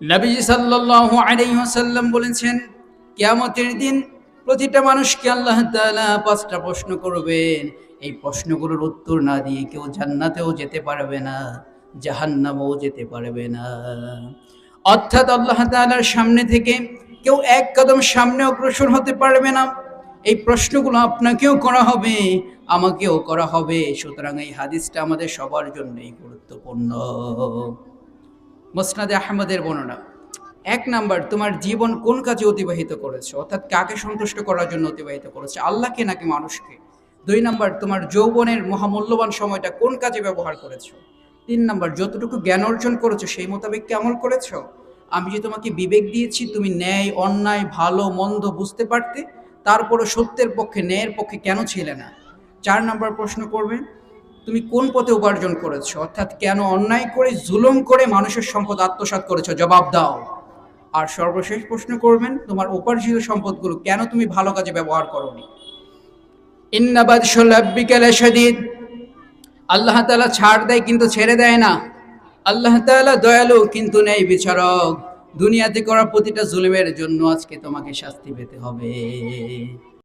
নবীজি সাল্লাল্লাহু আলাইহি ওয়াসাল্লাম বলেছেন, কিয়ামতের দিন প্রতিটা মানুষকে আল্লাহ তাআলা ৫টা প্রশ্ন করবেন। এই প্রশ্নগুলোর উত্তর না দিয়ে কেউ জান্নাতেও যেতে পারবে না, জাহান্নামেও যেতে পারবে না। অর্থাৎ আল্লাহ তাআলার সামনে থেকে কেউ এক কদম সামনে অগ্রসর হতে পারবে না। এই প্রশ্নগুলো আপনাকেও করা হবে, আমাকেও করা হবে। সুতরাং এই হাদিসটা আমাদের সবার জন্যই গুরুত্বপূর্ণ। মুসনাদে আহমদের বর্ণনা। ১ নাম্বার, তোমার জীবন কোন কাজে অতিবাহিত করেছো? অর্থাৎ কাকে সন্তুষ্ট করার জন্য অতিবাহিত করেছো? আল্লাহকে নাকি মানুষকে? ২ নাম্বার, তোমার যৌবনের মহামূল্যবান সময়টা কোন কাজে ব্যবহার করেছো? ৩ নাম্বার, যতটুকু জ্ঞান অর্জন করেছো সেই মোতাবেক কি আমল করেছো? আমি যে তোমাকে বিবেক দিয়েছি, তুমি ন্যায়, অন্যায়, ভালো, মন্দ বুঝতে পারতে, তারপরও সত্যের পক্ষে, ন্যায়ের পক্ষে কেন ছিলে না? ৪ নাম্বার প্রশ্ন করবেন, তুমি কোন পথে উপার্জন করেছো? অর্থাৎ কেন অন্যায় করে, জুলুম করে মানুষের সম্পদ আত্মসাৎ করেছো? জবাব দাও। আর সর্বশেষ প্রশ্ন করবেন, তোমার উপার্জিত সম্পদগুলো কেন তুমি ভালো কাজে ব্যবহার করোনি? ইন্না বাদশা রাব্বিকা লাশাদীদ। আল্লাহ তাআলা ছাড় দেয় কিন্তু ছেড়ে দেয় না। আল্লাহ তাআলা দয়ালু কিন্তু ন্যায় বিচারক। দুনিয়াতে করা প্রতিটা জুলুমের জন্য আজকে তোমাকে শাস্তি পেতে হবে।